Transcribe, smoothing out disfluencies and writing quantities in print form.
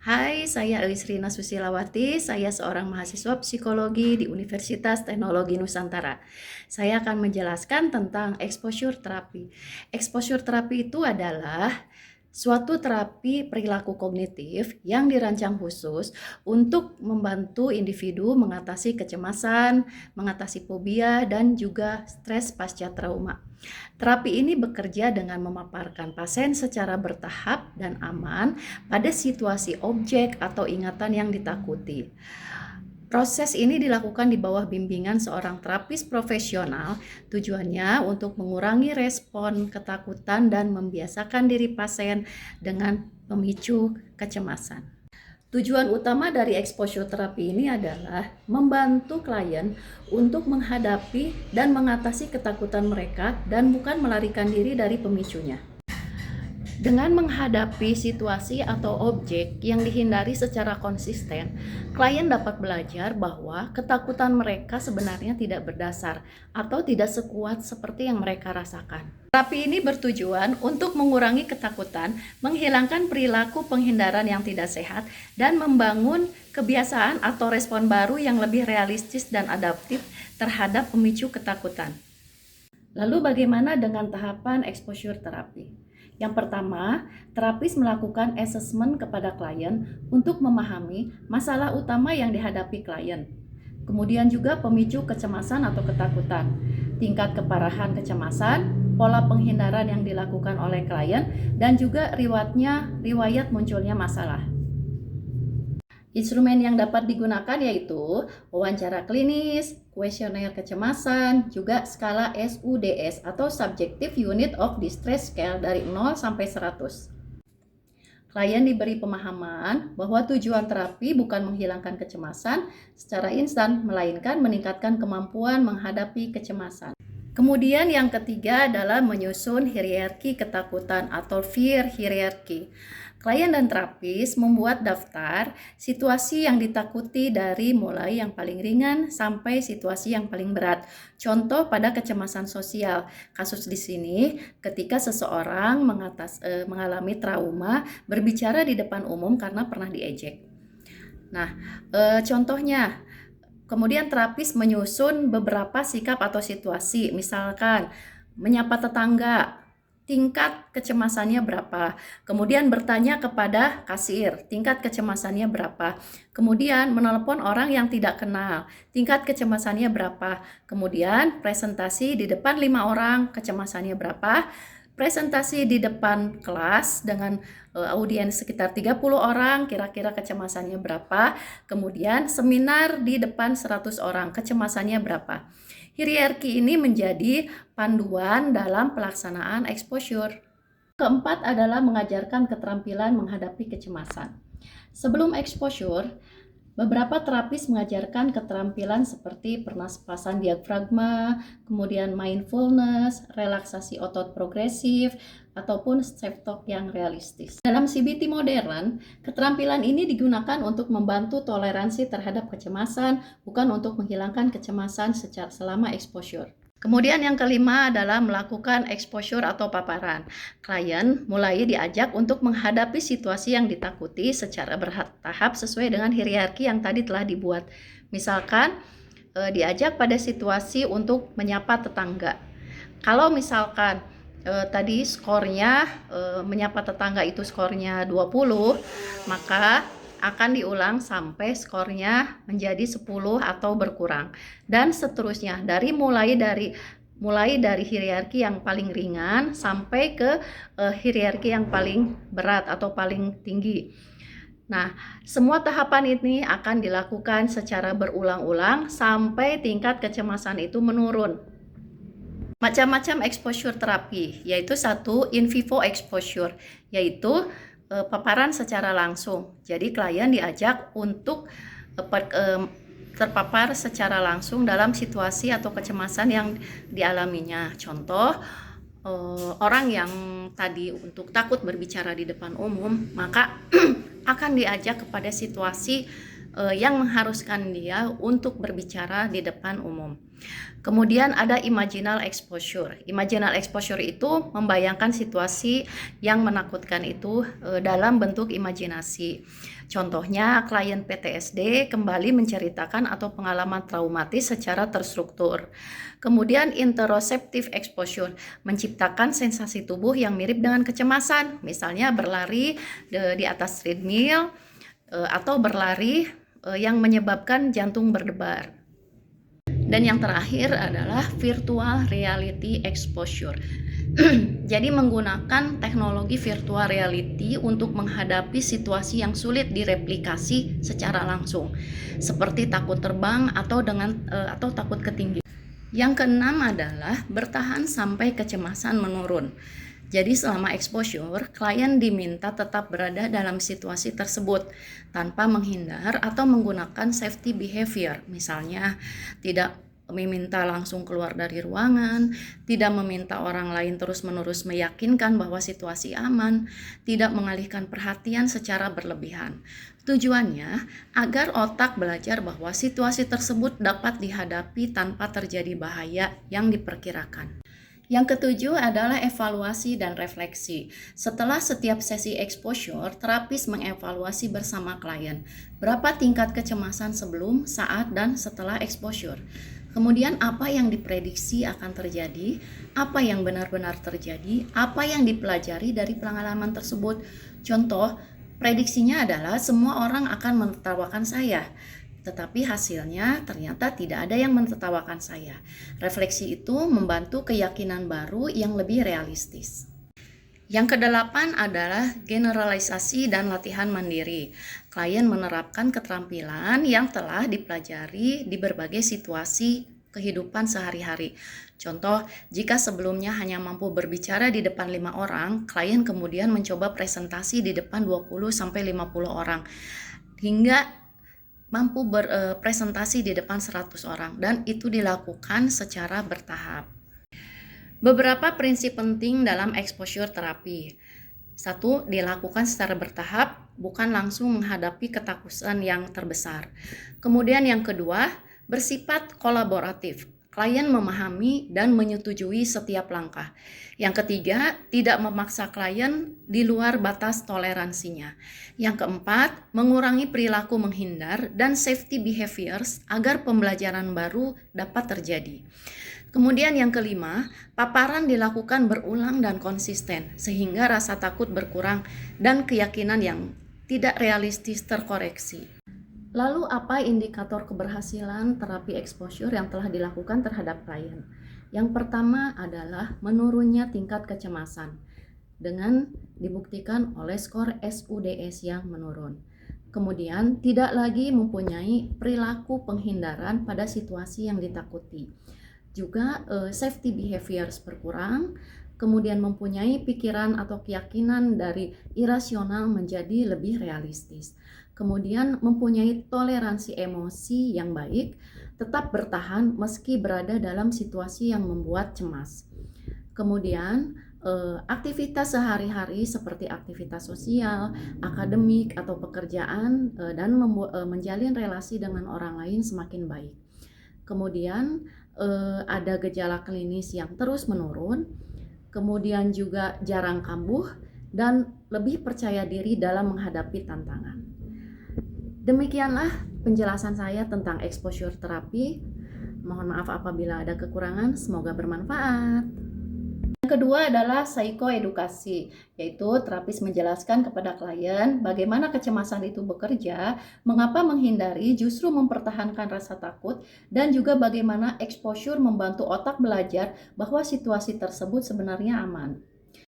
Hai, saya Elisrina Susilawati. Saya seorang mahasiswa psikologi di Universitas Teknologi Nusantara. Saya akan menjelaskan tentang exposure therapy. Exposure therapy itu adalah suatu terapi perilaku kognitif yang dirancang khusus untuk membantu individu mengatasi kecemasan, mengatasi fobia, dan juga stres pasca trauma. Terapi ini bekerja dengan memaparkan pasien secara bertahap dan aman pada situasi objek atau ingatan yang ditakuti. Proses ini dilakukan di bawah bimbingan seorang terapis profesional, tujuannya untuk mengurangi respon ketakutan dan membiasakan diri pasien dengan pemicu kecemasan. Tujuan utama dari exposure terapi ini adalah membantu klien untuk menghadapi dan mengatasi ketakutan mereka dan bukan melarikan diri dari pemicunya. Dengan menghadapi situasi atau objek yang dihindari secara konsisten, klien dapat belajar bahwa ketakutan mereka sebenarnya tidak berdasar atau tidak sekuat seperti yang mereka rasakan. Terapi ini bertujuan untuk mengurangi ketakutan, menghilangkan perilaku penghindaran yang tidak sehat, dan membangun kebiasaan atau respon baru yang lebih realistis dan adaptif terhadap pemicu ketakutan. Lalu bagaimana dengan tahapan exposure terapi? Yang pertama, terapis melakukan assessment kepada klien untuk memahami masalah utama yang dihadapi klien. Kemudian juga pemicu kecemasan atau ketakutan, tingkat keparahan kecemasan, pola penghindaran yang dilakukan oleh klien, dan juga riwayat munculnya masalah. Instrumen yang dapat digunakan yaitu wawancara klinis, kuesioner kecemasan, juga skala SUDS atau Subjective Unit of Distress Scale dari 0 sampai 100. Klien diberi pemahaman bahwa tujuan terapi bukan menghilangkan kecemasan secara instan, melainkan meningkatkan kemampuan menghadapi kecemasan. Kemudian yang ketiga adalah menyusun hierarki ketakutan atau fear hierarchy. Klien dan terapis membuat daftar situasi yang ditakuti dari mulai yang paling ringan sampai situasi yang paling berat. Contoh pada kecemasan sosial. Kasus di sini ketika seseorang mengalami trauma berbicara di depan umum karena pernah diejek. Nah, contohnya kemudian terapis menyusun beberapa sikap atau situasi, misalkan menyapa tetangga, tingkat kecemasannya berapa. Kemudian bertanya kepada kasir, tingkat kecemasannya berapa. Kemudian menelepon orang yang tidak kenal, tingkat kecemasannya berapa. Kemudian presentasi di depan 5 orang, kecemasannya berapa. Presentasi di depan kelas dengan audiens sekitar 30 orang, kira-kira kecemasannya berapa. Kemudian seminar di depan 100 orang, kecemasannya berapa. Hierarki ini menjadi panduan dalam pelaksanaan exposure. Keempat adalah mengajarkan keterampilan menghadapi kecemasan. Sebelum exposure, beberapa terapis mengajarkan keterampilan seperti pernapasan diafragma, kemudian mindfulness, relaksasi otot progresif, ataupun self-talk yang realistis. Dalam CBT modern, keterampilan ini digunakan untuk membantu toleransi terhadap kecemasan, bukan untuk menghilangkan kecemasan selama exposure. Kemudian yang kelima adalah melakukan exposure atau paparan. Klien mulai diajak untuk menghadapi situasi yang ditakuti secara bertahap sesuai dengan hierarki yang tadi telah dibuat. Misalkan diajak pada situasi untuk menyapa tetangga. Kalau misalkan tadi skornya menyapa tetangga itu skornya 20, maka akan diulang sampai skornya menjadi 10 atau berkurang, dan seterusnya mulai dari hierarki yang paling ringan sampai ke hierarki yang paling berat atau paling tinggi. Nah, semua tahapan ini akan dilakukan secara berulang-ulang sampai tingkat kecemasan itu menurun. Macam-macam exposure terapi, yaitu satu in vivo exposure, yaitu paparan secara langsung. Jadi klien diajak untuk terpapar secara langsung dalam situasi atau kecemasan yang dialaminya. Contoh, orang yang tadi untuk takut berbicara di depan umum, maka akan diajak kepada situasi yang mengharuskan dia untuk berbicara di depan umum. Kemudian ada imaginal exposure. Imaginal exposure itu membayangkan situasi yang menakutkan itu dalam bentuk imajinasi. Contohnya, klien PTSD kembali menceritakan atau pengalaman traumatis secara terstruktur. Kemudian interoceptive exposure, menciptakan sensasi tubuh yang mirip dengan kecemasan, misalnya berlari di atas treadmill atau berlari yang menyebabkan jantung berdebar. Dan yang terakhir adalah virtual reality exposure. Jadi menggunakan teknologi virtual reality untuk menghadapi situasi yang sulit direplikasi secara langsung, seperti takut terbang atau takut ketinggian. Yang keenam adalah bertahan sampai kecemasan menurun. Jadi selama exposure, klien diminta tetap berada dalam situasi tersebut tanpa menghindar atau menggunakan safety behavior. Misalnya, tidak meminta langsung keluar dari ruangan, tidak meminta orang lain terus-menerus meyakinkan bahwa situasi aman, tidak mengalihkan perhatian secara berlebihan. Tujuannya agar otak belajar bahwa situasi tersebut dapat dihadapi tanpa terjadi bahaya yang diperkirakan. Yang ketujuh adalah evaluasi dan refleksi. Setelah setiap sesi exposure, terapis mengevaluasi bersama klien berapa tingkat kecemasan sebelum, saat, dan setelah exposure. Kemudian apa yang diprediksi akan terjadi, apa yang benar-benar terjadi, apa yang dipelajari dari pengalaman tersebut. Contoh, prediksinya adalah semua orang akan menertawakan saya. Tetapi hasilnya ternyata tidak ada yang menertawakan saya. Refleksi itu membantu keyakinan baru yang lebih realistis. Yang kedelapan adalah generalisasi dan latihan mandiri. Klien menerapkan keterampilan yang telah dipelajari di berbagai situasi kehidupan sehari-hari. Contoh, jika sebelumnya hanya mampu berbicara di depan 5 orang, klien kemudian mencoba presentasi di depan 20-50 orang. Hingga mampu berpresentasi di depan 100 orang, dan itu dilakukan secara bertahap. Beberapa prinsip penting dalam exposure terapi. 1. Dilakukan secara bertahap, bukan langsung menghadapi ketakutan yang terbesar. Kemudian yang kedua, bersifat kolaboratif. Klien memahami dan menyetujui setiap langkah. Yang ketiga, tidak memaksa klien di luar batas toleransinya. Yang keempat, mengurangi perilaku menghindar dan safety behaviors agar pembelajaran baru dapat terjadi. Kemudian yang kelima, paparan dilakukan berulang dan konsisten sehingga rasa takut berkurang dan keyakinan yang tidak realistis terkoreksi. Lalu apa indikator keberhasilan terapi exposure yang telah dilakukan terhadap klien? Yang pertama adalah menurunnya tingkat kecemasan dengan dibuktikan oleh skor SUDS yang menurun. Kemudian tidak lagi mempunyai perilaku penghindaran pada situasi yang ditakuti. Juga safety behaviors berkurang, kemudian mempunyai pikiran atau keyakinan dari irasional menjadi lebih realistis. Kemudian mempunyai toleransi emosi yang baik, tetap bertahan meski berada dalam situasi yang membuat cemas. Kemudian aktivitas sehari-hari seperti aktivitas sosial, akademik, atau pekerjaan dan menjalin relasi dengan orang lain semakin baik. Kemudian ada gejala klinis yang terus menurun, kemudian juga jarang kambuh dan lebih percaya diri dalam menghadapi tantangan. Demikianlah penjelasan saya tentang exposure terapi. Mohon maaf apabila ada kekurangan, semoga bermanfaat. Yang kedua adalah psikoedukasi, yaitu terapis menjelaskan kepada klien bagaimana kecemasan itu bekerja, mengapa menghindari, justru mempertahankan rasa takut, dan juga bagaimana exposure membantu otak belajar bahwa situasi tersebut sebenarnya aman.